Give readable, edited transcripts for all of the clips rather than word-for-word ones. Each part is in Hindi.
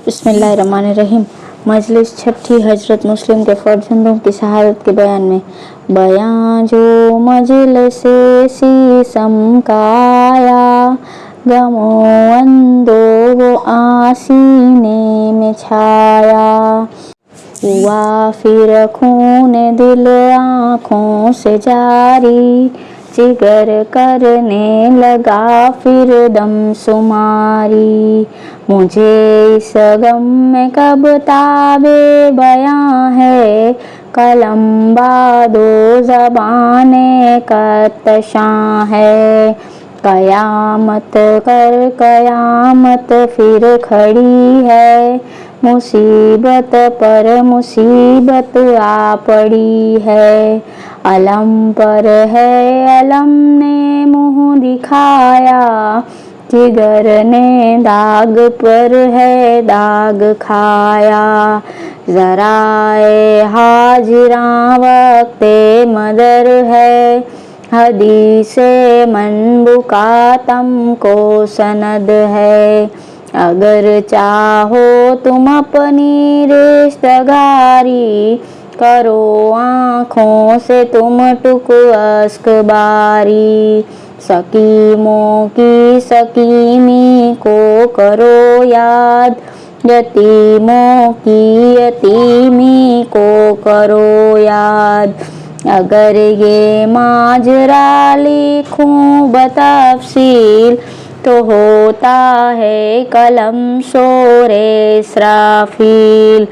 बिस्मिल्लाहिर्रहमानिर्रहीम। मजलिस छठी हजरत मुस्लिम के फर्जंदों की शहादत के बयान में बयां जो मजलिस सीसम का आया, गमो अंदो वो आसीने में छाया। हुआ फिर खून दिल आँखों से जारी, जिगर करने लगा फिर दम शुमारी। मुझे इस गम में कब ताबे बयां है, कलम बादो ज़बाने कहतशां है। कयामत कर कयामत फिर खड़ी है, मुसीबत पर मुसीबत आ पड़ी है। अलम पर है अलम ने मुँह दिखाया, जिगर ने दाग पर है दाग खाया। ज़राए हाजिरां वक्ते मदर है, हदीसे मनबू का तुमको सनद है। अगर चाहो तुम अपनी रिश्तेदारी, करो आँखों से तुम टुक अश्क बारी। सकीमों की सकीमी को करो याद, यतीमों की यतीमी को करो याद। अगर ये माजरा लिखूं बतफ़सील, तो होता है कलम शोरे इसराफील।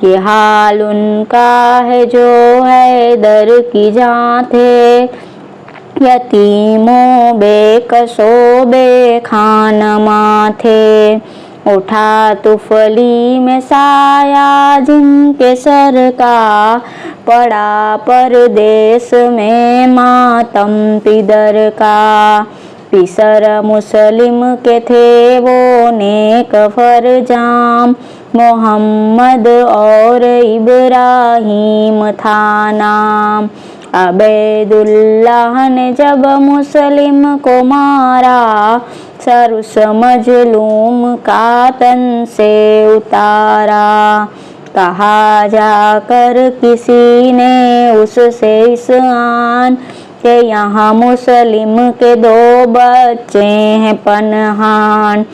ये हाल उनका है जो है दर की जान थे, यतीमों बेकसो बेखानमा थे। उठा तुफली में साया जिनके सर का, पड़ा परदेस में मातम पिदर का। पिसर मुस्लिम के थे वो नेक फरजाम, मोहम्मद और इब्राहीम था नाम। अबैदुल्लाह ने जब मुस्लिम को मारा, सर उस मजलूम का तन से उतारा। कहा जाकर किसी ने उससे इस आन, के यहाँ मुस्लिम के दो बच्चे हैं पनहान।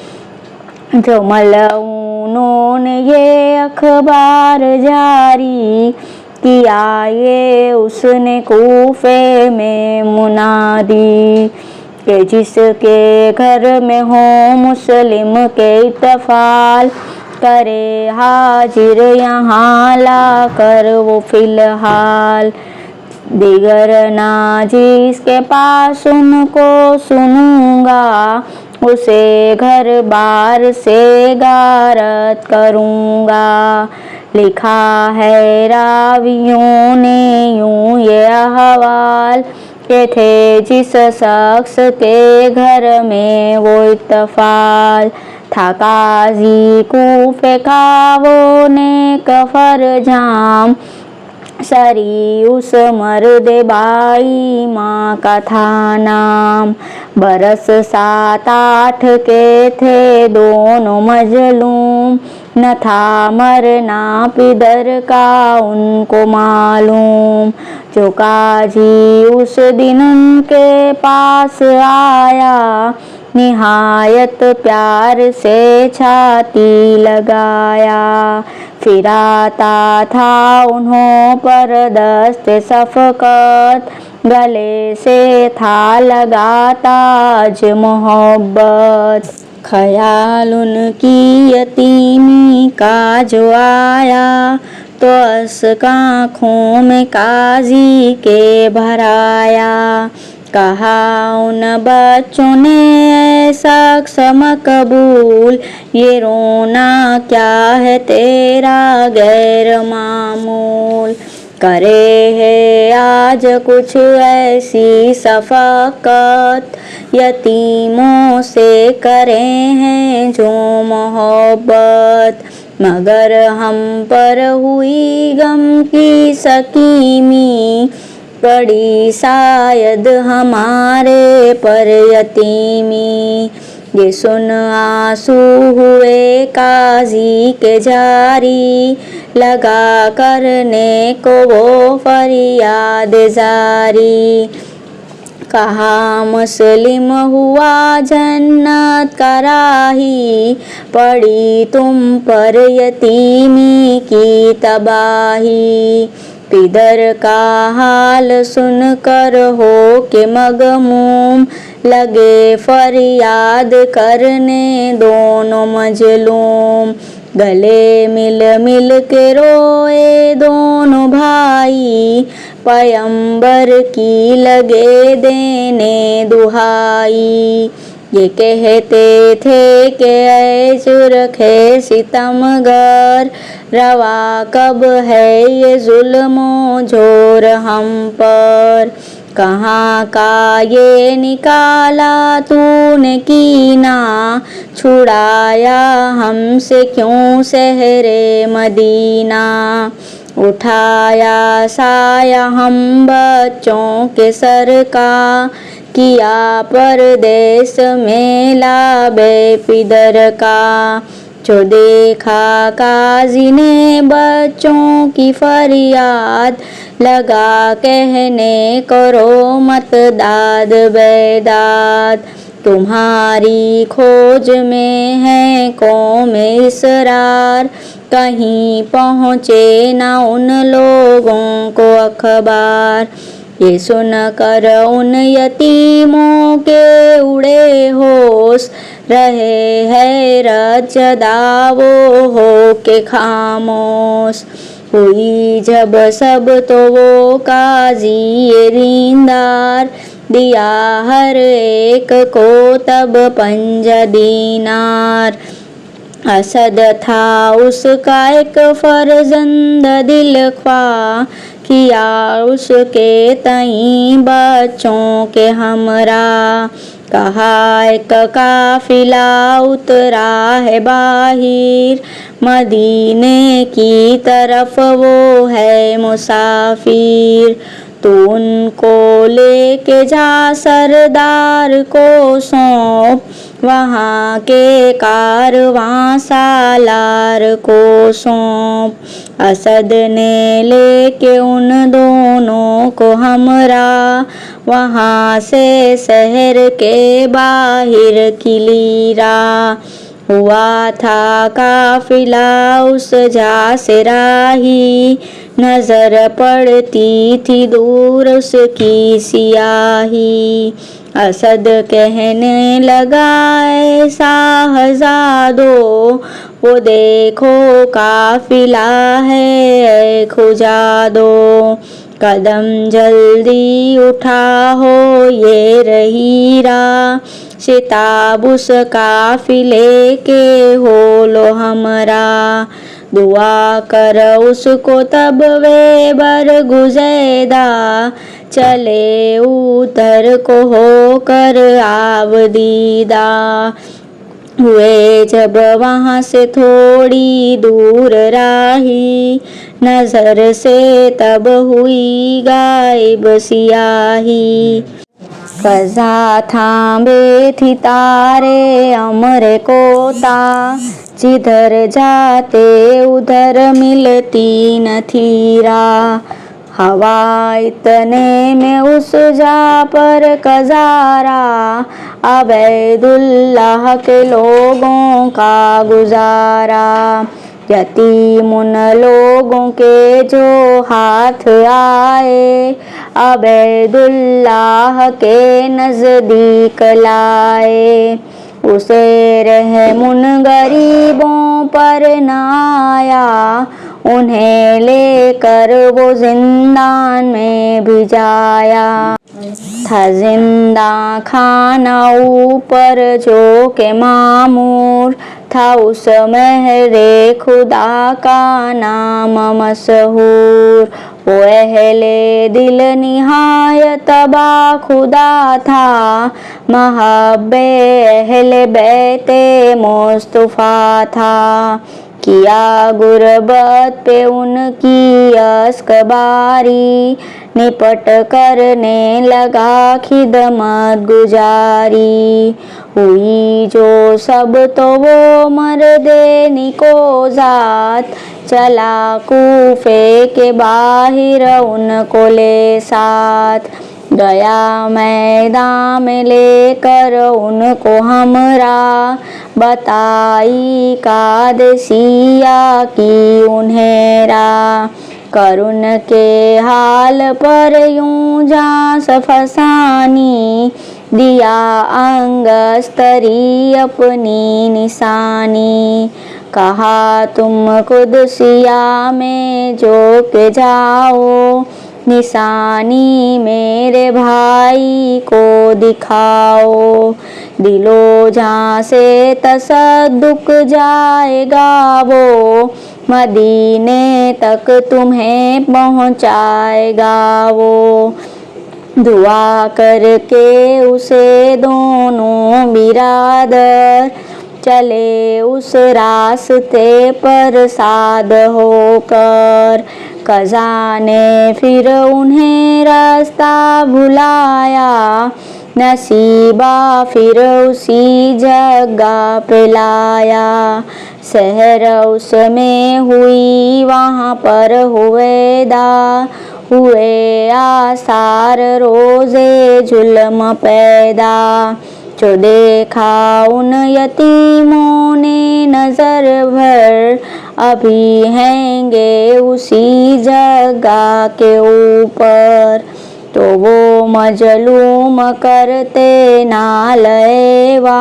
जो मलऊनों ने ये अखबार जारी किया, ये उसने कूफे में मुनादी, कि जिसके घर में हो मुस्लिम के इत्तफाल, करे हाजिर यहाँ ला कर वो फिलहाल। दिगर ना जिसके पास उनको सुनूंगा, उसे घर बार से गारत करूँगा। लिखा है रावियों ने यूं ये अहवाल, के थे जिस शख्स के घर में वो इत्तफाल, था काजी कूफे का वो नेक फरजाम। सरी उस मर्द बाई माँ का था नाम। बरस 7-8 के थे दोनों मजलूम, न था मरना पिदर का उनको मालूम। जो काजी उस दिन उनके पास आया, निहायत प्यार से छाती लगाया। फिर आता था उन्हों पर दस्ते शफ़क़त, गले से था लगाता आज मोहब्बत। ख्याल उनकी यतीमी का जो आया, तो अश्क आँखों में काजी के भराया। कहा उन बच्चों ने ऐसा मकबूल, ये रोना क्या है तेरा गैर मामूल। करे है आज कुछ ऐसी शफ़क़त, यतीमों से करे हैं जो मोहब्बत। मगर हम पर हुई गम की सकीमी, पड़ी शायद हमारे पर यतीमी। ये सुन आंसू हुए काजी के जारी, लगा करने को वो फरियाद जारी। कहा मुस्लिम हुआ जन्नत का राही, पड़ी तुम पर यतीमी की तबाही। पिदर का हाल सुन कर हो के मगमूम, लगे फरियाद करने दोनों मजलूम। गले मिल मिल के रोए दोनों भाई, पैगंबर की लगे देने दुहाई। ये कहते थे कि ऐ चुरखे सितमगर, रवा कब है ये जुल्मो जोर हम पर। कहाँ का ये निकाला तूने कीना, छुड़ाया हमसे क्यों शहरे मदीना। उठाया साया हम बच्चों के सर का, किया परदेस में लाबे पिदर का। जो देखा काजी ने बच्चों की फरियाद, लगा कहने करो मत दाद बेदाद। तुम्हारी खोज में है कौम इसरार, कहीं पहुँचे ना उन लोगों को अखबार। ये सुन कर उन यतीमों के उड़े होश, रहे हैरत ज़दा वो हो के खामोश। हुई जब सब तो वो काजी ये दीनदार, दिया हर एक को तब 5 दीनार। असद था उसका एक फर्जंद दिल ख्वाह, किया उसके तई बच्चों के हमरा। कहा एक काफिला उतरा है बाहिर, मदीने की तरफ वो है मुसाफिर। तो उनको लेके जा सरदार को सौंप, वहाँ के कारवां सालार को सौंप। असद ने लेके उन दोनों को हमरा, वहाँ से शहर के बाहर किलीरा। हुआ था काफिला उस जा से राही, नजर पड़ती थी दूर उसकी सियाही। असद कहने लगा ऐ शाहज़ादो, वो देखो काफिला है खुजादो। कदम जल्दी उठा हो ये रही राह, शिताब उस काफिले के हो लो हमरा। दुआ कर उसको तब वे बर गुज़ैदा, चले उधर को हो कर आवदीदा। हुए जब वहाँ से थोड़ी दूर राही, नजर से तब हुई गायब सियाही। कज़ा थामे थी तारे अमर कोता, जिधर जाते उधर मिलती न थी राह। हवा इतने में उस जा पर कज़ारा, अबैदुल्लाह के लोगों का गुजारा। यतीम उन लोगों के जो हाथ आए, अबैदुल्लाह के नज़दीक लाए। उसे रहम उन गरीबों पर न आया, उन्हें लेकर वो जिंदान में भिजाया। था जिंदा खाना ऊपर जो के मामूर, था उस महरे खुदा का नाम मशहूर। वो अहले दिल निहायत बा खुदा था, महब्बे अहले बैते मुस्तफ़ा था। किया गुरबत पे उनकी अस्कबारी, निपट करने लगा खिदमत गुजारी। हुई जो सब तो वो मर्दे निको जात, चला कूफे के बाहिर उनको ले साथ। गया मैदान में लेकर उनको हमरा, बताई कादसिया की उन्हें राह। करुण के हाल पर यूं झांस फसानी, दिया अंगस्तरी अपनी निशानी। कहा तुम कुदसिया में जो के जाओ, निशानी मेरे भाई को दिखाओ। दिलो जहाँ से तसद्दुक जाएगा वो, मदीने तक तुम्हें पहुँचाएगा वो। दुआ करके उसे दोनों बिरादर, चले उस रास्ते पर साद होकर। कज़ा ने फिर उन्हें रास्ता भुलाया, नसीबा फिर उसी जगह पे लाया। सहर उसमें हुई वहाँ पर हुए आसार रोज़े जुल्म पैदा। जो देखा उन यतीमों ने नजर भर, अभी हैंगे उसी जगह के ऊपर। तो वो मजलूम करते नालएवा,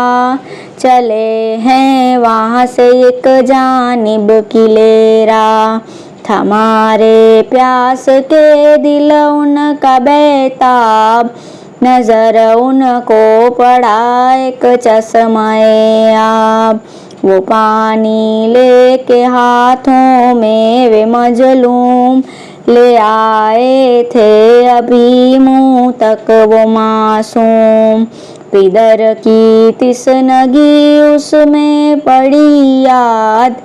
चले हैं वहाँ से एक जानिब की लेरा। हमारे प्यास के दिल उनका बेताब, नजर उनको पड़ा एक चश्माए आब। वो पानी लेके हाथों में वे मजलूम, ले आए थे अभी मुँह तक वो मासूम। पिदर की तिसनगी उसमें पड़ी याद,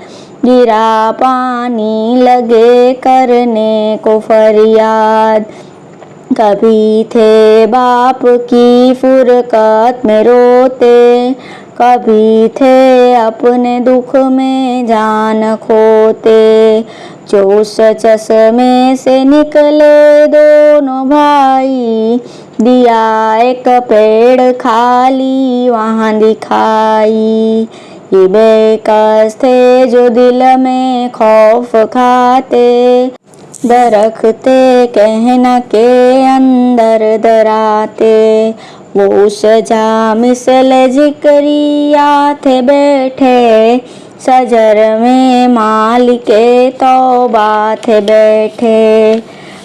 गिरा पानी लगे करने को फरियाद। कभी थे बाप की फुरकत में रोते, कभी थे अपने दुख में जान खोते। जो उस चश्मे से निकले दोनों भाई, दिया एक पेड़ खाली वहाँ दिखाई। ये बेकस थे जो दिल में खौफ खाते, दरख्ते कहना के अंदर डराते। वो उस जा मिसल जिक्रिया थे बैठे, सजर में मालिके तौबा थे बैठे।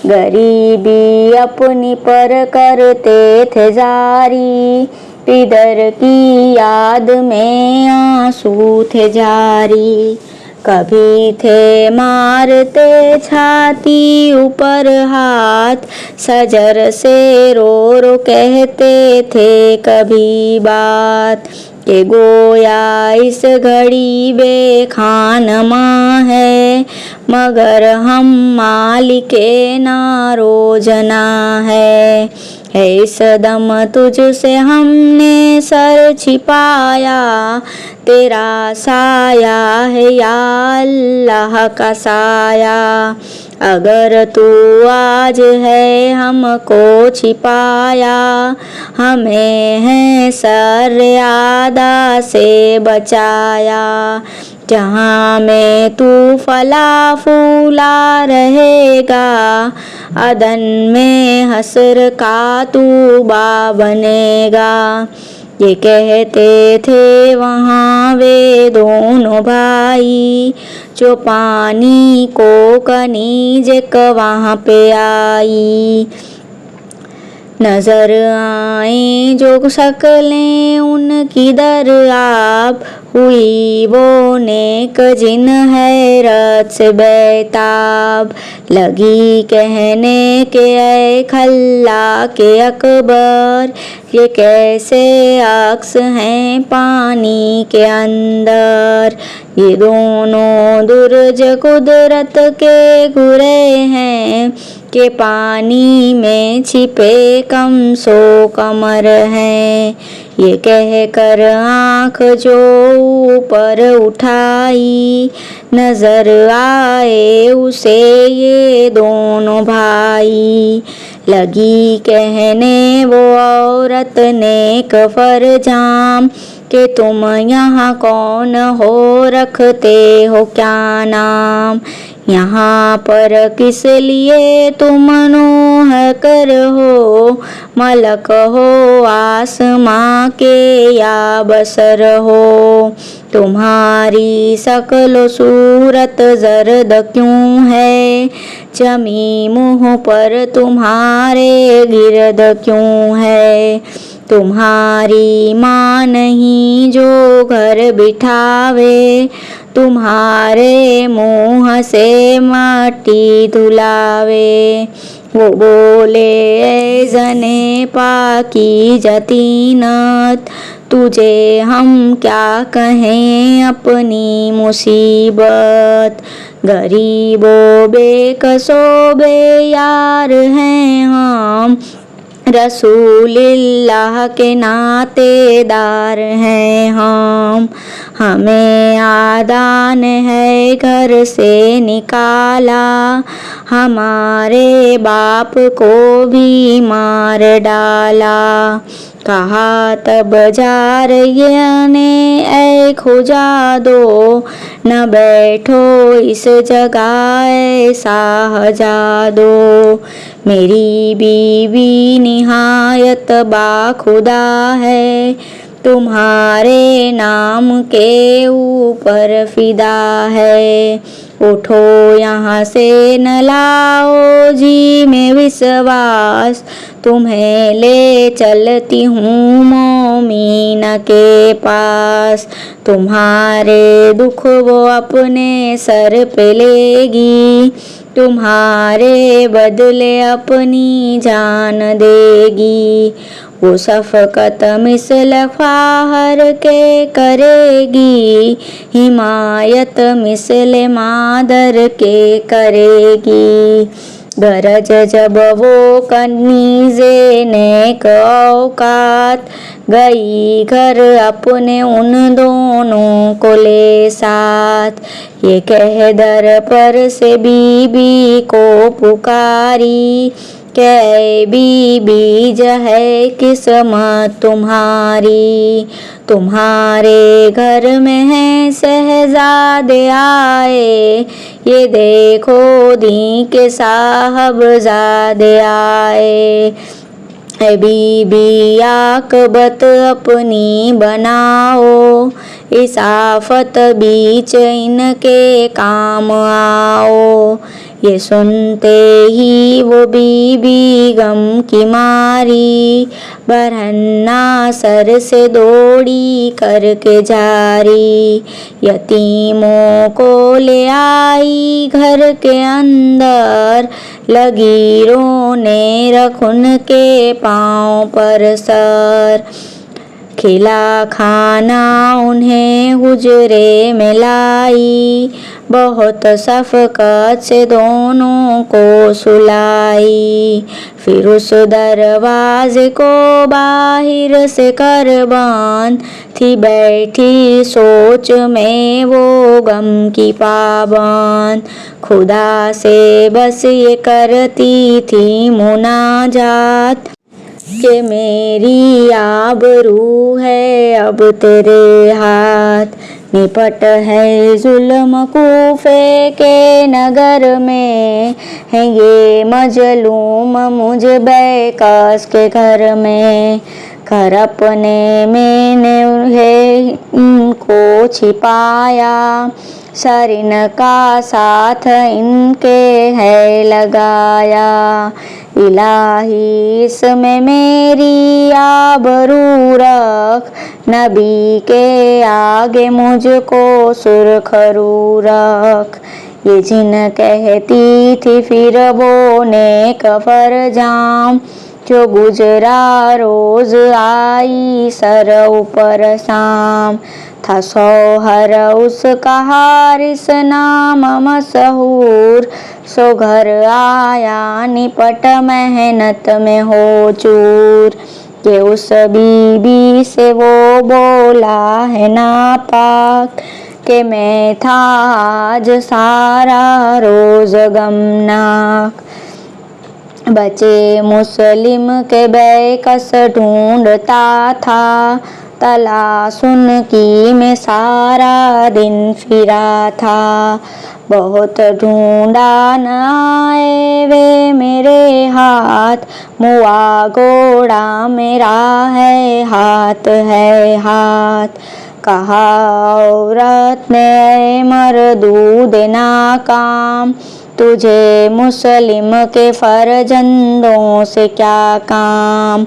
गरीबी अपनी पर करते थे जारी, पिदर की याद में आंसू थे जारी। कभी थे मारते छाती ऊपर हाथ, सजर से रो रो कहते थे कभी बात। के गोया इस घड़ी बेखानमा है, मगर हम मालिके नारोजना है। इस दम तुझसे हमने सर छिपाया, तेरा साया है या अल्लाह का साया। अगर तू आज है हमको छिपाया, हमें है सर आदा से बचाया। जहाँ में तू फला फूला रहेगा, अदन में हसर का तू बा बनेगा। ये कहते थे वहाँ वे दोनों भाई, जो पानी को कनीज वहाँ पे आई। नजर आए जो शक्लें उनकी दरियाब, हुई वो नेक जिन हैरत से बेताब। लगी कहने के ऐ खल्ला के अकबर, ये कैसे अक्स हैं पानी के अंदर। ये दोनों सूरज कुदरत के घुरे हैं के पानी में छिपे कम सो कमर हैं। ये कह कर आँख जो ऊपर उठाई, नजर आए उसे ये दोनों भाई। लगी कहने वो औरत नेक फरजाम कि तुम यहाँ कौन हो, रखते हो क्या नाम। यहाँ पर किस लिए तुम नूह कर हो, मलक हो आसमां के या बसर हो। तुम्हारी शक्ल सूरत जर्द क्यों है, जमी मुँह पर तुम्हारे गिरद क्यों है। तुम्हारी माँ नहीं जो घर बिठावे, तुम्हारे मुँह से माटी धुलावे। वो बोले ऐ जने पाकी जतीनत, तुझे हम क्या कहें अपनी मुसीबत। गरीबों बेकसों बेयार हैं हम, रसूलिल्लाह के नातेदार हैं हम। हमें आदान है घर से निकाला, हमारे बाप को भी मार डाला। कहा तब जारिया ने ऐ खुजा दो, न बैठो इस जगह ऐसा हजादो। मेरी बीवी निहायत बाखुदा है, तुम्हारे नाम के ऊपर फिदा है। उठो यहाँ से न लाओ जी में विश्वास, तुम्हें ले चलती हूँ मोमीना के पास। तुम्हारे दुख वो अपने सर पे लेगी, तुम्हारे बदले अपनी जान देगी। वो शफ़क़त मिसल फ़ाहर के करेगी, हिमायत मिसल मादर के करेगी। गरज जब वो कनीज़े नेक औकात, गई घर अपने उन दोनों को ले साथ। ये कह दर पर से बीबी को पुकारी, कै बीबी है किस्मत तुम्हारी। तुम्हारे घर में है शहजादे आए, ये देखो दी के साहबजादे आए। ऐ बीबी आकबत अपनी बनाओ, इस आफत बीच इनके काम आओ। ये सुनते ही वो बीबी गम की मारी, बरहन्ना सर से दौड़ी करके जारी। यतीमों को ले आई घर के अंदर, लगी रोने रख उनके पाँव पर सर। खिला खाना उन्हें हुजरे में लाई, बहुत शफ़क़त से दोनों को सुलाई। फिर उस दरवाजे को बाहर से कर बंद, थी बैठी सोच में वो गम की पाबंद। खुदा से बस ये करती थी मुनाजात, कि मेरी आबरू है अब तेरे हाथ। निपट है जुल्म कूफे के नगर में, है ये मजलूम मुझ बैकास के घर में। घर अपने मैंने उन्हें इनको छिपाया, सर इनका साथ इनके है लगाया। इलाही इसमें मेरी आबरू रख, नबी के आगे मुझको सुरखरू रख। ये जिन कहती थी फिर वो नेक फरजाम, जो गुजरा रोज आई सर ऊपर शाम। था सौहर उसका हारिस नाम मशहूर। सो घर आया निपट मेहनत में हो चूर। कि उस बीबी से वो बोला है नापाक कि मैं था आज सारा रोज गमनाक। बचे मुस्लिम के बेकस ढूंढता था, तलाश उनकी मैं सारा दिन फिरा था। बहुत ढूंढा न आए वे मेरे हाथ, मुआ घोड़ा मेरा है हाथ। कहा औरत ने मर्दूद नाकाम, तुझे मुस्लिम के फर्जंदों से क्या काम।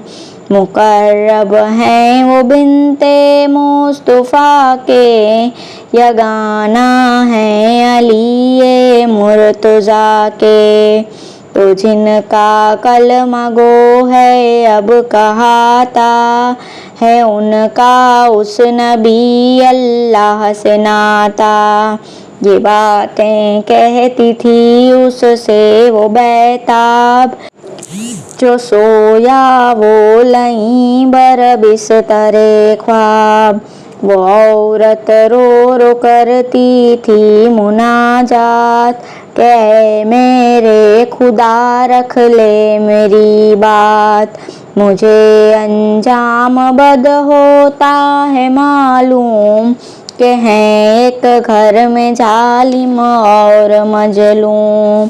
मुकर्रब हैं वो बिनते मुस्तफा के, यगाना है अली मुर्तजा के। तो जिनका कलमा गो है अब कहाता है, उनका उस नबी अल्लाह से नाता। ये बातें कहती थी उससे वो बैताब, जो सोया वो लई बर बिस्तरे ख्वाब। वो औरत रो रो करती थी मुनाजात, के मेरे खुदा रख ले मेरी बात। मुझे अंजाम बद होता है मालूम, के हैं एक घर में जालिम और मजलूम।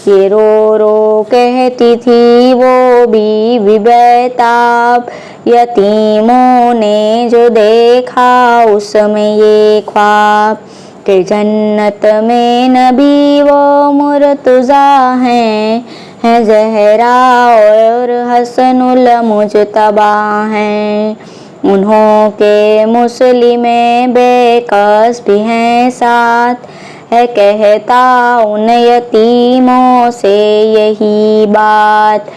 ये रो रो कहती थी वो बीवी बेताब, यतीमों ने जो देखा उसमें ये ख्वाब। कि जन्नत में नबी वो मुर्तजा हैं ज़हरा और हसनुल मुजतबा हैं। उन्हों के मुस्लिमें बेकस भी हैं साथ, है कहता उन यतीमों से यही बात।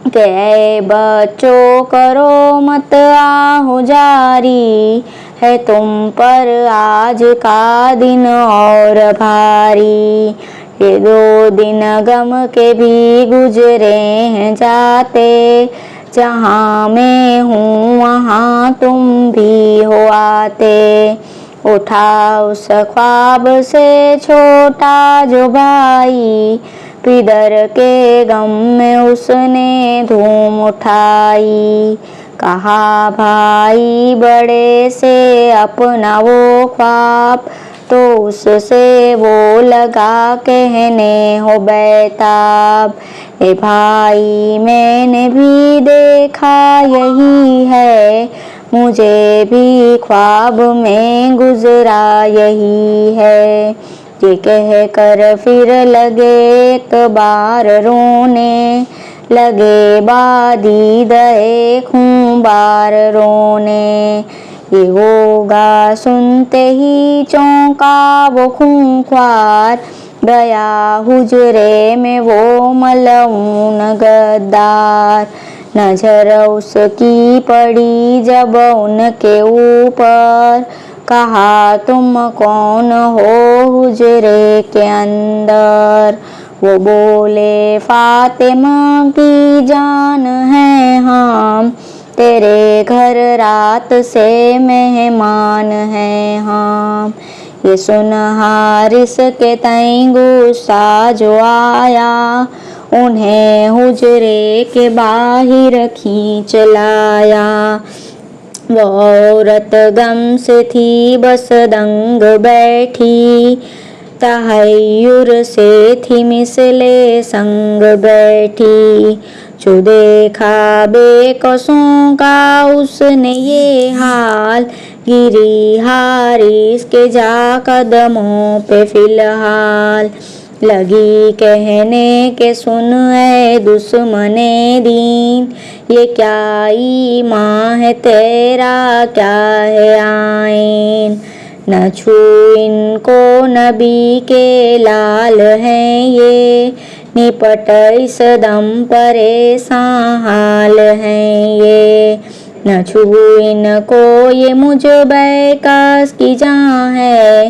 कि बच्चों करो मत आहो जारी, है तुम पर आज का दिन और भारी। ये 2 दिन गम के भी गुजरे हैं जाते, जहाँ मैं हूँ वहाँ तुम भी हो आते। उठा उस ख्वाब से छोटा जो भाई, पिदर के गम में उसने धूम उठाई। कहा भाई बड़े से अपना वो ख्वाब, तो उससे वो लगा कहने हो बेताब। ए भाई मैंने भी देखा यही है, मुझे भी ख्वाब में गुजरा यही है। ये कह कर फिर लगे एक बार रोने, लगे बादी दए खूं बार रोने। ये होगा सुनते ही चौंका वो खूंखार, गया हुजरे में वो मलऊन गद्दार। नजर उसकी पड़ी जब उनके ऊपर, कहा तुम कौन हो हुजरे के अंदर। वो बोले फातिमा की जान है हम, तेरे घर रात से मेहमान हैं हम। ये सुन हारिस के तई गुस्सा जो आया, उन्हें हुजरे के बाहर खींच लाया। वो औरत गम से थी बस दंग बैठी, तहय्युर से थी मिसले संग बैठी। जो देखा बेकसों का उसने ये हाल, गिरी हारिस के जा कदमों पे फिलहाल। लगी कहने के सुन ऐ दुश्मने दीन, ये क्या ईमान है तेरा क्या है आइन। न छू इनको नबी के लाल हैं ये, निपट इस दम परेशान हाल हैं ये। न छू इनको ये मुझ बैकस की जहाँ है,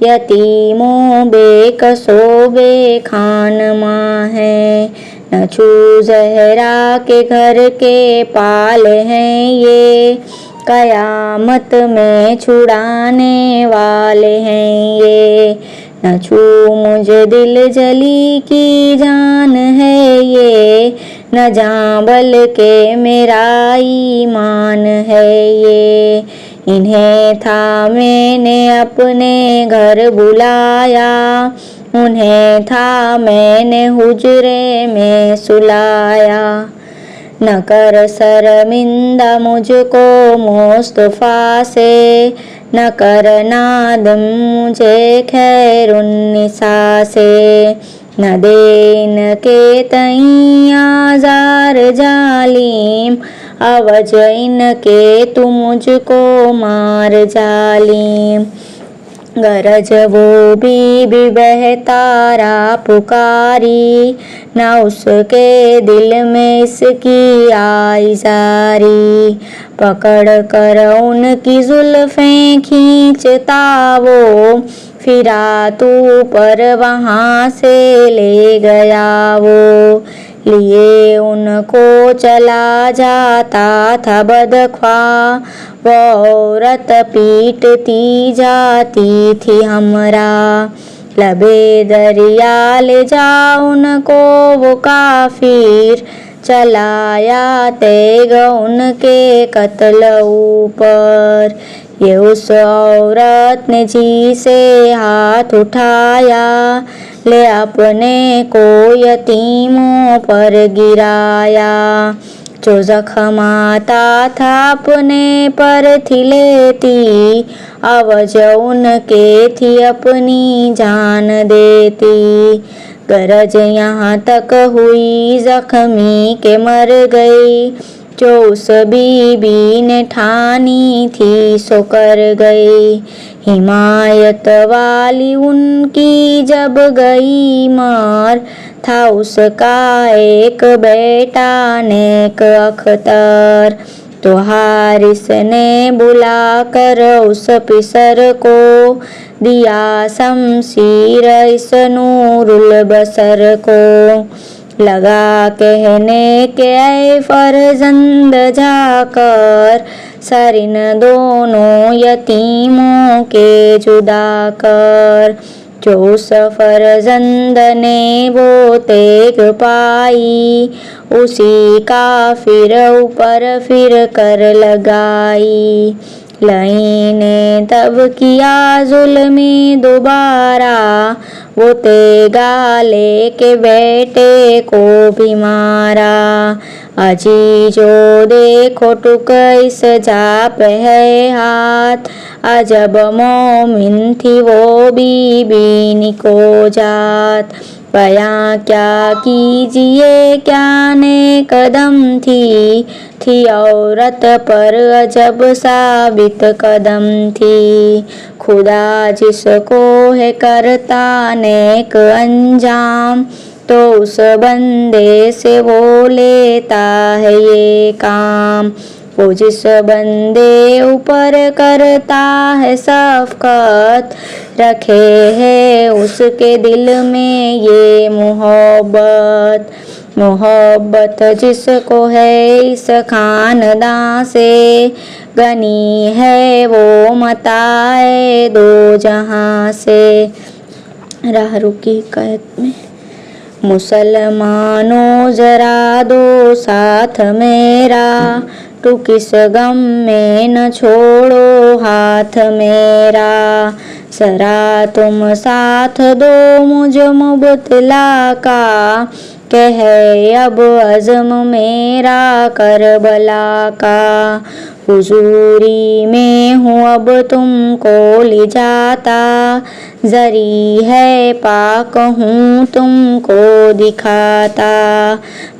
यतीमों बेकसो बेखान माँ है। न छू जहरा के घर के पाल हैं ये, कयामत में छुड़ाने वाले हैं ये। न छू मुझ दिल जली की जान है ये, न जाबल के मेरा ईमान है ये। इन्हें था मैंने अपने घर बुलाया, उन्हें था मैंने हुजरे में सुलाया। न कर शर्मिंदा मुझको मुस्तफा से, न कर नादम मुझे खैरुन्निसा से। न दे इनके तई आज़ार जालिम, अवज इनके तू मुझको मार जालिम। गरज वो भी बहतारा पुकारी, न उसके दिल में इसकी आई जारी। पकड़ कर उनकी जुल्फें खींचता वो, फिरा तू पर वहाँ से ले गया वो। लिए उनको चला जाता था बदख्वा, वो औरत पीटती जाती थी हमरा। लबे दरिया ले जा उनको वो काफिर, चलाया तेग उनके कत्ल ऊपर। ये उस औरत ने जी से हाथ उठाया, ले अपने को यतीमों पर गिराया। जो जख्म आता था अपने पर थी लेती, आवाज उनके थी अपनी जान देती। गरज यहाँ तक हुई जख्मी के मर गई, जो उस बीबी ने ठानी थी सो कर गई। हिमायत वाली उनकी जब गई मर, था उसका एक बेटा नेक अख्तर। तो हारिस ने बुला कर उस पिसर को, दिया शमशीर इस नूरुल बसर को। लगा कहने के ऐ फरजंद जाकर, सर इन दोनों यतीमों के जुदा कर। जो उस फरजंद ने वो तेग पाई, उसी का फिर ऊपर फिर कर लगाई। लई ने तब किया जुल्मी दोबारा, वो तेगा लेके बेटे को भी मारा। अजी जो देखो टुक इस जा पे है हाथ, अजब मोमिन थी वो बीबी निको जात। बयां क्या कीजिए क्या ने कदम थी औरत पर अजब साबित कदम थी। खुदा जिसको है करता नेक अंजाम, तो उस बंदे से वो लेता है ये काम। वो जिस बंदे ऊपर करता है शफ़क़त, रखे है उसके दिल में ये मोहब्बत। मोहब्बत जिसको है इस खानदां से, गनी है वो मताए दो जहां से। राह रुकी कैद में मुसलमानों जरा दो साथ मेरा, तुम किस गम में न छोड़ो हाथ मेरा। जरा तुम साथ दो मुझ मुबतला का, कहे अब अज़्म मेरा करबला का। हुजूरी में हूँ अब तुमको ले जाता, जरी है पाक हूँ तुमको दिखाता।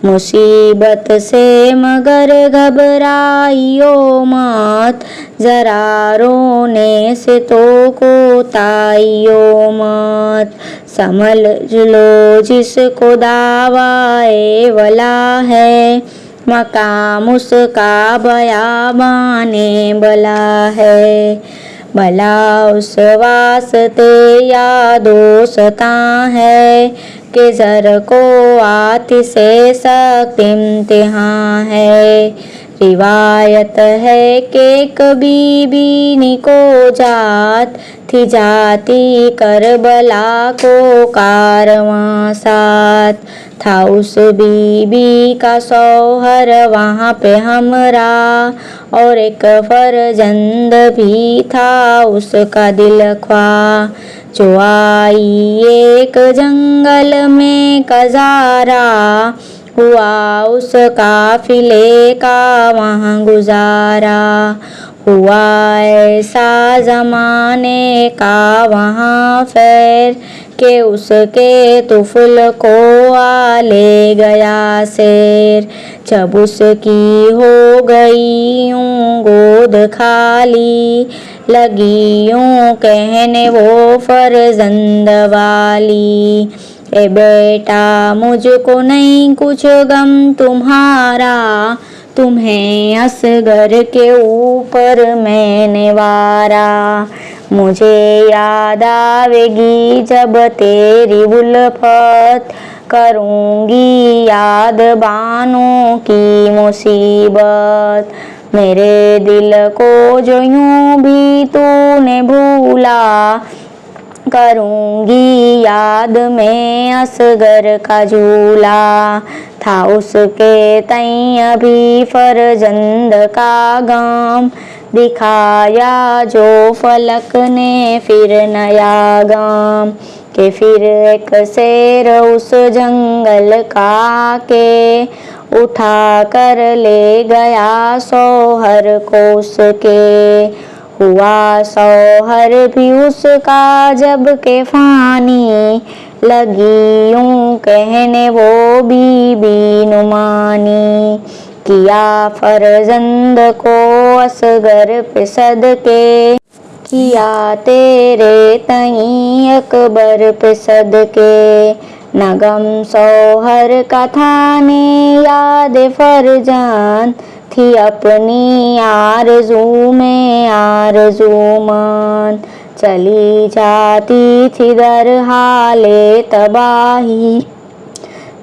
मुसीबत से मगर घबराइयो मत, जरा रोने से तो कोताइयो मत। समझ लो जिसको दावाए वला है, मकाम उसका बयाबाने भला है। भला उस वास्ते या दोषता है कि जर को आति से सख्त इम्तिहान है। रिवायत है कि कभी भी निको जात थी जाती करबला को कारवां साथ। था उस बीबी का शौहर वहाँ पे हमरा और एक फर्जंद भी था उसका दिल ख्वाह। जो आई एक जंगल में कजारा हुआ उस काफिले का वहाँ गुजारा। हुआ ऐसा जमाने का वहाँ फैर के उसके तुफल को आ ले गया शेर। जब उसकी हो गई यूं गोद खाली लगी यूं कहने वो फर्जंद वाली। ए बेटा मुझको नहीं कुछ गम तुम्हारा तुम्हें असगर के ऊपर मैंने वारा। मुझे याद आवेगी जब तेरी उल्फत करूँगी याद बानों की मुसीबत। मेरे दिल को जो यूं भी तूने भूला करूँगी याद में असगर का झूला। था उसके तई अभी फर्जंद का गम दिखाया जो फलक ने फिर नया गम। के फिर एक शेर उस जंगल का के उठा कर ले गया शौहर को उसके। हुआ शौहर भी उसका जब के फानी लगी यूं कहने वो बीबी नुमानी। किया फर्जंद को असगर पे सदके किया तेरे तई अकबर पे सदके। न गम शौहर का था ने याद फर्जंद थी अपनी आरज़ू में आरज़ूमंद। चली जाती थी दर हाले तबाही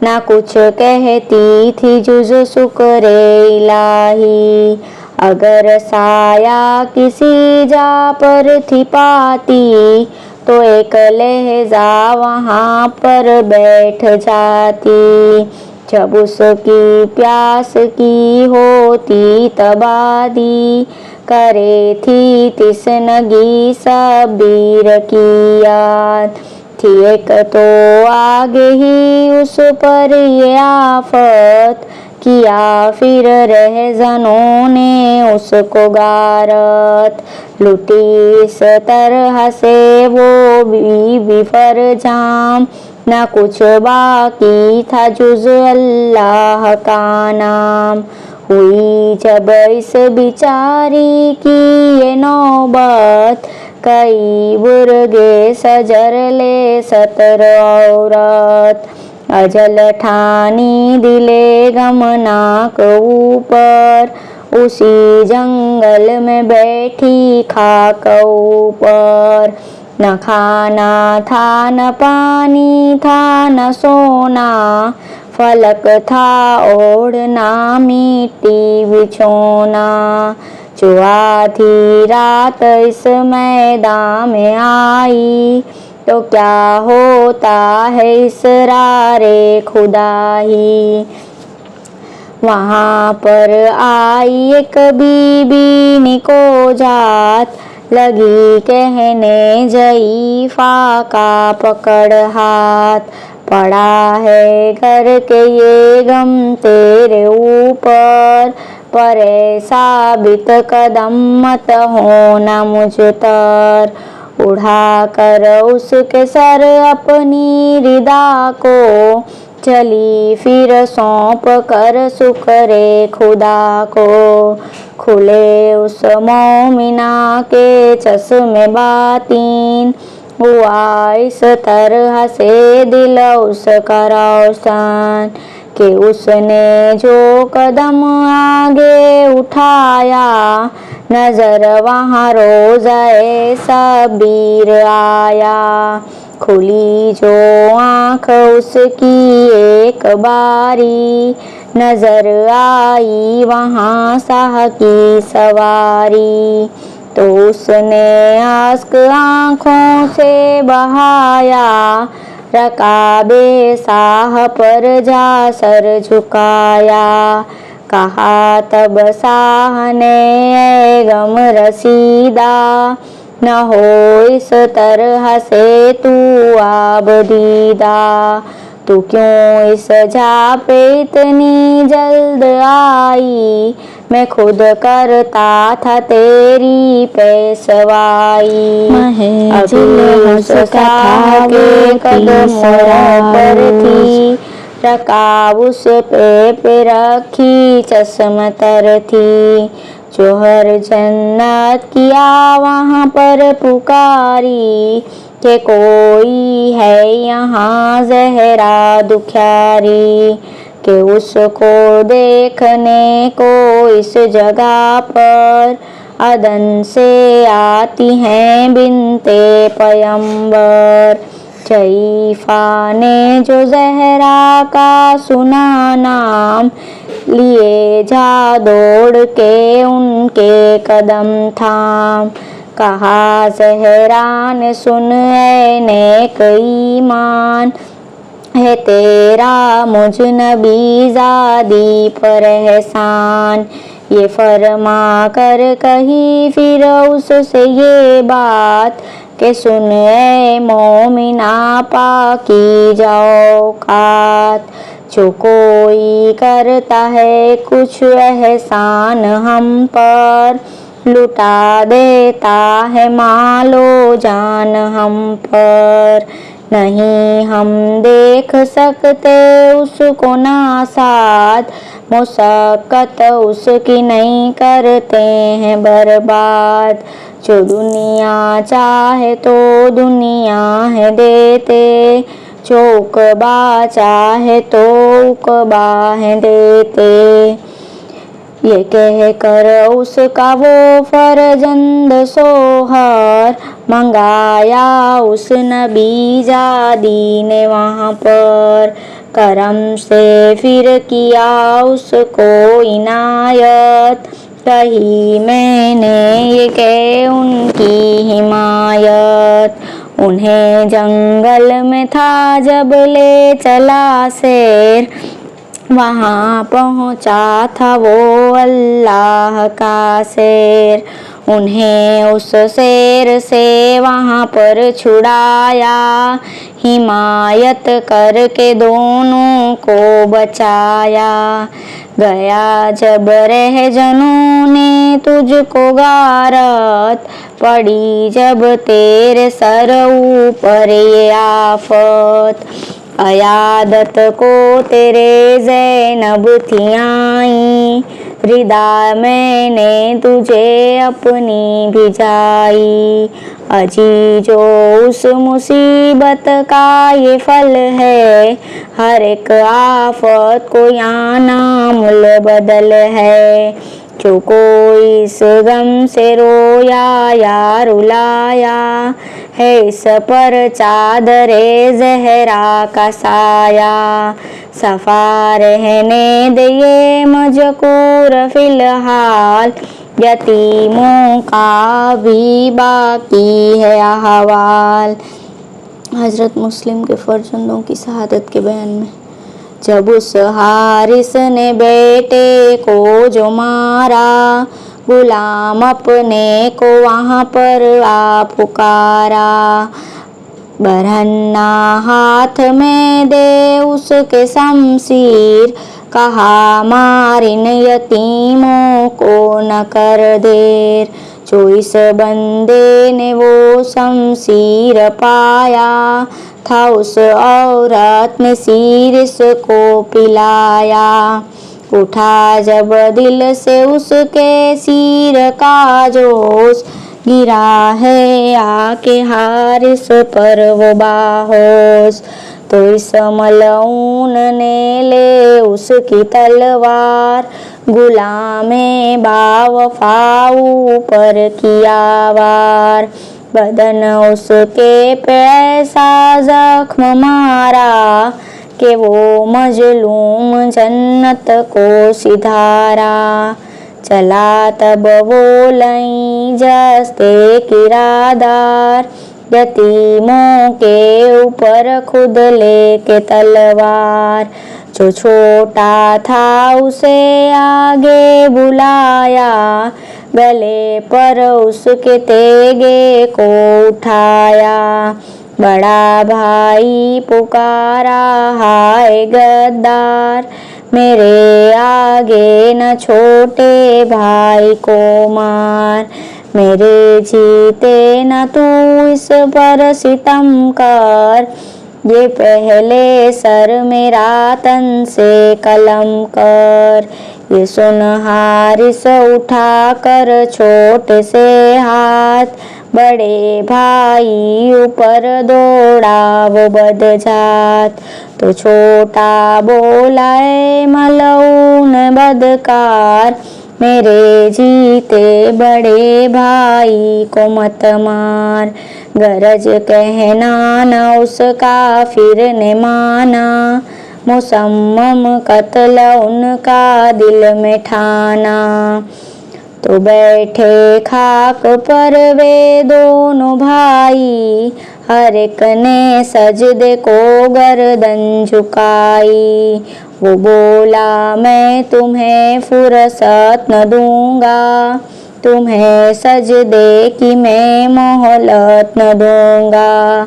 ना कुछ कहती थी जुज शुक्रे इलाही। अगर साया किसी जा पर थी पाती तो एक लहजा वहाँ पर बैठ जाती। जब उसकी प्यास की होती तबादी करे थी तिसनगी सबीर की याद। थी एक तो आगे ही उस पर ये आफत किया फिर रहज़नों ने उसको गारत। लुटी इस तरह से वो बीबी फरजाम ना कुछ बाकी था जुज अल्लाह का नाम। हुई जब इस बिचारी की ये नौबत कई बुर्गे सजर ले सतर औरत। अजल ठानी दिले गमनाक ऊपर उसी जंगल में बैठी खाक ऊपर। न खाना था न पानी था न सोना फलक था ओढ़ना मिट्टी बिछोना। जो आधी रात इस मैदान में आई तो क्या होता है इसरारे खुदाई। वहाँ पर आई एक बीबी निको जात लगी कहने ज़ईफ़ा का पकड़ हाथ। पड़ा है घर के ये गम तेरे ऊपर पर ऐसा बित कदम मत होना मुझ तर। उठा कर उसके सर अपनी रिदा को चली फिर सौंप कर शुक्रे खुदा को। खुले उस मोमिना के चश्मे बातीन हुआ इस तरह से दिल उसका रोशन कि उसने जो कदम आगे उठाया, नजर वहाँ रोज़े शबीर आया। खुली जो आँख उसकी एक बारी, नजर आई वहाँ शाह की सवारी। तो उसने आस्क आँखों से बहाया, रकाबे शाह पर जा सर झुकाया। कहा तब शाह ने ऐ गम रसीदा, न हो इस तरह से तू आबदीदा। तू क्यों इस जा पे इतनी जल्द आई, मैं खुद करता था तेरी पेशवाई। अभी उस शाह के कदमों पर थी, रकाब उस पे रखी चश्मतर थी। जो हर जन्नत किया वहाँ पर पुकारी, कि कोई है यहाँ ज़हरा दुखियारी। कि उसको देखने को इस जगह पर अदन से आती हैं बिनते पैगंबर। शरीफा ने जो ज़हरा का सुना नाम, लिए जा दौड़ के उनके कदम थाम। कहा ज़हरा ने सुन ऐ नेक ईमान, है तेरा मुझ नबी ज़ादी पर एहसान। ये फरमा कर कही फिर उससे ये बात, कि सुन ऐ मोमिना पाकी जाओ कात। जो कोई करता है कुछ एहसान हम पर, लुटा देता है मालो जान हम पर। नहीं हम देख सकते उसको नासाद, मुशक्कत उसकी नहीं करते हैं बर्बाद। जो दुनिया चाहे तो दुनिया है देते, जो उक़बा चाहे तो उक़बा है देते। ये कह कर उसका वो फरजंद सोहर, मंगाया उस नबी ज़ादी ने वहाँ पर। करम से फिर किया उसको इनायत, कही मैंने ये के उनकी हिमायत। उन्हें जंगल में था जब ले चला शेर, वहाँ पहुँचा था वो अल्लाह का शेर। उन्हें उस शेर से वहाँ पर छुड़ाया, हिमायत करके दोनों को बचाया। गया जब रहजनों ने तुझको गारत, पड़ी जब तेरे सर ऊपर ये आफत। अयादत को तेरे ज़ैनब थी आई, रिदा मैंने तुझे अपनी भिजाई। अजी जो उस मुसीबत का ये फल है, हर एक आफत को यहाँ नामुल बदल है। जो कोई इस गम से रोया या रुलाया, है इस पर चादरे ज़हरा का साया। सफा रहने दे ये मज़कूर फ़िलहाल, यतीमों का भी बाकी है अहवाल। हज़रत मुस्लिम के फर्जंदों की शहादत के बयान में, जब उस हारिस ने बेटे को जो मारा, गुलाम अपने को वहाँ पर आ पुकारा। बरहन्ना हाथ में दे उसके शमशीर, कहा मार इन यतीमों को न कर देर। जो इस बंदे ने वो शमशीर पाया, था उस औरत ने शीर इसको पिलाया। उठा जब दिल से उसके शीर का जोश, गिरा है आके हारिस पर वो बाहोश। तो इस मलऊन ने ले उसकी तलवार, गुलामे बावफाऊ पर किया वार। बदन उसके पे ऐसा जख्म मारा कि वो मजलूम जन्नत को सिधारा। चला तब वो लई जस्ते किरादार, यतीमों के ऊपर खुद लेके तलवार। जो छोटा था उसे आगे बुलाया, गले पर उसके तेगे को उठाया। बड़ा भाई पुकारा हाय गद्दार, मेरे आगे न छोटे भाई को मार। मेरे जीते न तू इस पर सितम कर, ये पहले सर मेरा तन से कलम कर। ये सुन हारिस उठा कर छोटे से हाथ, बड़े भाई ऊपर दौड़ा वो बदजात। तो छोटा बोला ए मलऊन बदकार, मेरे जीते बड़े भाई को मत मार। गरज कहना न उसका फिर ने माना, मुसम्मम कत्ल उनका दिल में ठाना। तो बैठे खाक पर वे दोनों भाई, हर एक ने सजदे को गर्दन झुकाई। वो बोला मैं तुम्हें फुर्सत न दूंगा, तुम्हें सजदे की मैं मोहलत न दूंगा।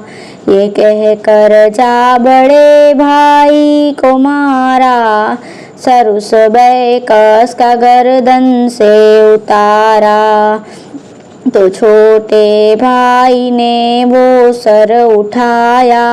ये कह कर जा बड़े भाई को मारा, सर उस बैकस का गर्दन से उतारा। तो छोटे भाई ने वो सर उठाया,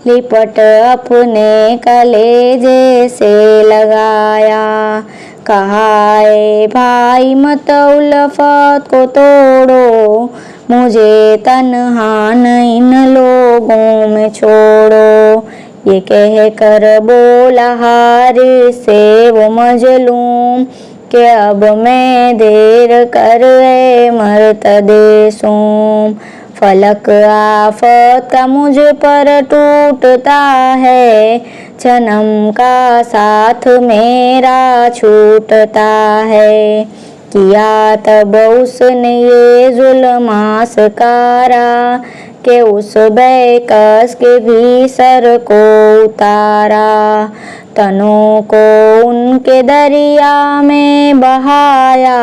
लिपट अपने कलेजे से लगाया। कहा ए भाई मत उल्फत को तोड़ो, मुझे तन्हा न इन लोगों में छोड़ो। ये कह कर बोला हारिस से वो मजलूम, कि अब मैं देर कर ए मर्तदे सूम। फलक आफत का मुझ पर टूटता है, जन्म का साथ मेरा छूटता है। किया तब उसने ये जुल्म सकारा, कि उस बैकस के भी सर को उतारा। तनों को उनके दरिया में बहाया,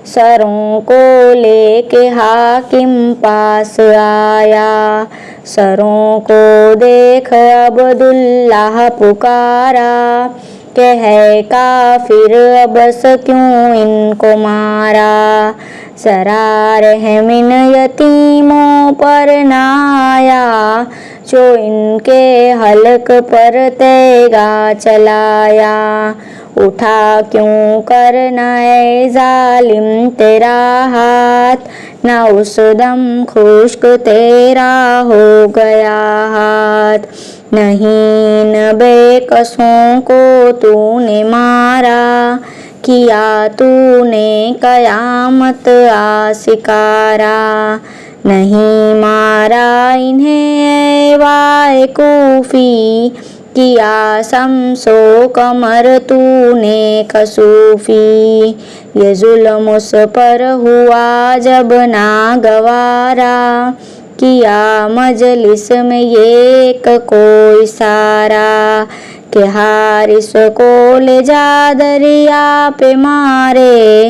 सरों को लेके हाकिम पास आया। सरों को देख अब्दुल्लाह पुकारा, कि है काफिर बस क्यों इनको मारा। जरा रहम इन यतीमों पर न आया, जो इनके हलक पर तेगा चलाया। उठा क्यों करना ए जालिम तेरा हाथ, न उस दम खुश्क तेरा हो गया हाथ। नहीं न बेकसों को तूने मारा, किया तूने कयामत आशिकारा। नहीं मारा इन्हें वाए कूफी, किया शम्सो कमर तूने कसूफी। ये जुल्म उस पर हुआ जब ना गवारा, किया मजलिस में ये एक को इशारा। कि हारिस को ले जा दरिया पे मारे,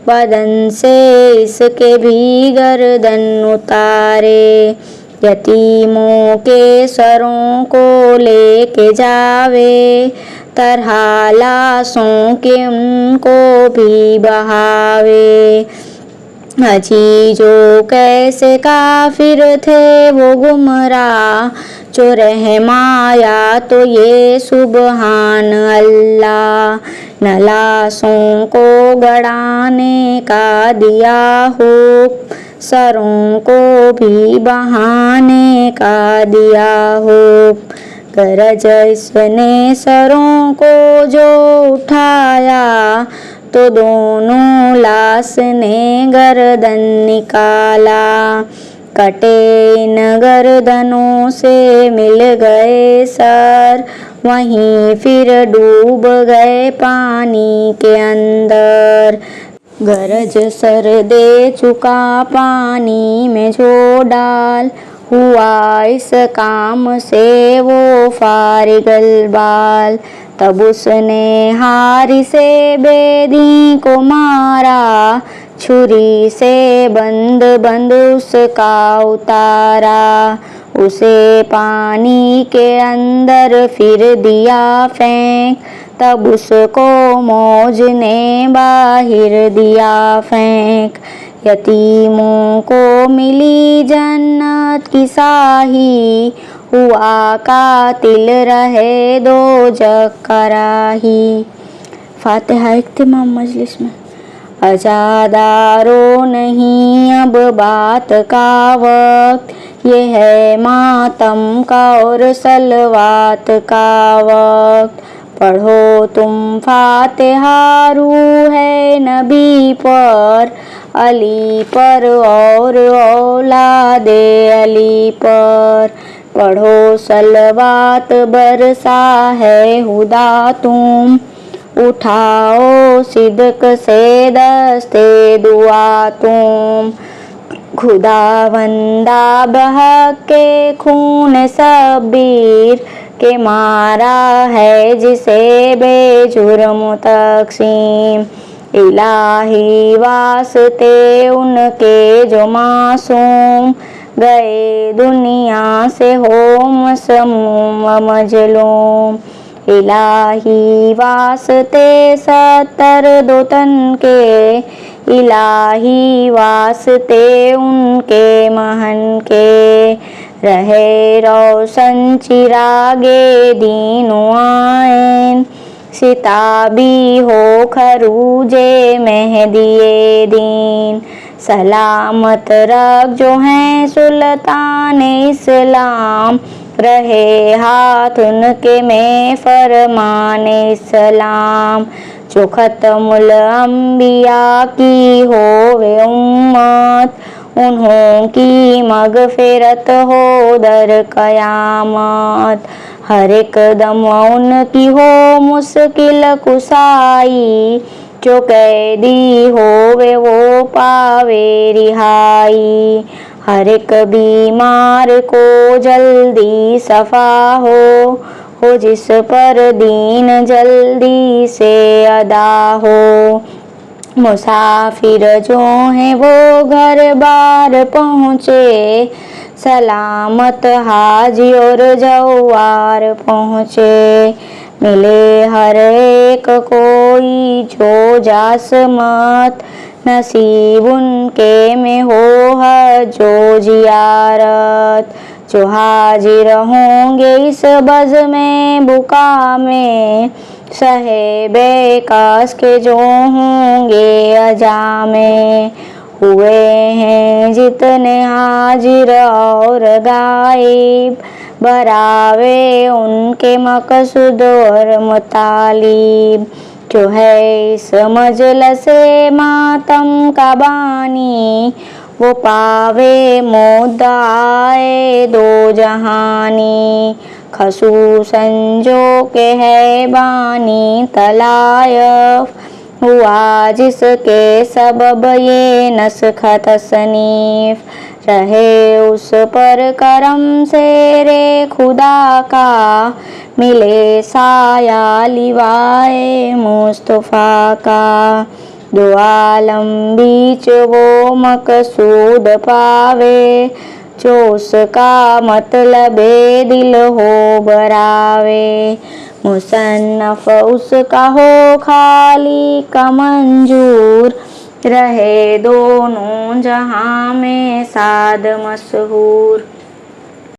बदन से इसके भी गर्दन उतारे। यतीमों के सरों को लेके जावे, तरह लाशों के उनको भी बहावे। अजी जो कैसे काफिर थे वो गुमराह, जो रहमाया तो ये सुबहान अल्लाह। न लाशों को गड़ाने का दिया हुक्म, सरों को भी बहाने का दिया हुक्म। गरज इसने सरों को जो उठाया, तो दोनों लाश ने गर्दन निकाला। कटे इन गर्दनों से मिल गए सर, वहीं फिर डूब गए पानी के अंदर। गरज सर दे चुका पानी में जो डाल, हुआ इस काम से वो फारिगल बाल। तब उसने हारी से बेदी को मारा, छुरी से बंद बंद उसका उतारा। उसे पानी के अंदर फिर दिया फेंक, तब उसको मौज ने बाहर दिया फेंक। यतीमों को मिली जन्नत की साही, हुआ कातिल रहे दोज़ख का राही। फातिहा इख्तिमाम मजलिस में। अज़ादारो नहीं अब बात का वक्त, ये है मातम का और सलवात का वक्त। पढ़ो तुम फातिहा, रूह है नबी पर, अली पर और औलादे अली पर। पढ़ो सलवात बरसा है हुदा तुम, उठाओ सिदक से दस्ते दुआ तुम। खुदावंदा बहक के खून शब्बीर के मारा है जिसे बेजुर्म तक़सीम। इलाही वास्ते उनके जो मासूम, गए दुनिया से हो मसमूम व मजलूम। इलाही वास्ते 70 तन के, इलाही वास्ते उनके महन के। रहे रोशन चिरागे दीनो आइन, सिताबी हो खरूजे मेहदिए दीन। सलामत रख जो हैं सुल्तान इस्लाम, रहे हाथ उनके में फरमान इस्लाम। जो खत्मुल अंबिया की होवे उम्मत, उन्हों की मगफिरत हो दर कयामत। हर एक दम उनकी हो मुश्किल कुसाई, जो कैदी होवे वो पावे रिहाई। हर एक बीमार को जल्दी सफा हो जिस पर दीन जल्दी से अदा हो। मुसाफिर जो हैं वो घर बार पहुँचे, सलामत हाजी और जवार पहुँचे। मिले हर एक कोई जो जासमत, नसीब उनके में हो जो जियारत। जो हाजिर होंगे इस बज़ में बुका में, सहे बेकास के जो होंगे अजा में। हुए हैं जितने हाजिर और गायब, बरावे उनके मकसूद और मुतालिब। जो है इस मजलसे मातम का बानी, वो पावे मुद्दाए दो जहानी। खसूसन जो के है बानी तलायफ, हुआ जिसके सबब ये नस्ख तसनीफ। रहे उस पर करम से रे खुदा का, मिले साया लिवाए मुस्तफ़ा का। दो आलम बीच वो मकसूद पावे, जो उसका मतलब दिल हो बरावे। मुसन्नफ उसका हो खाली का मंजूर, रहे दोनों जहां में साद मशहूर।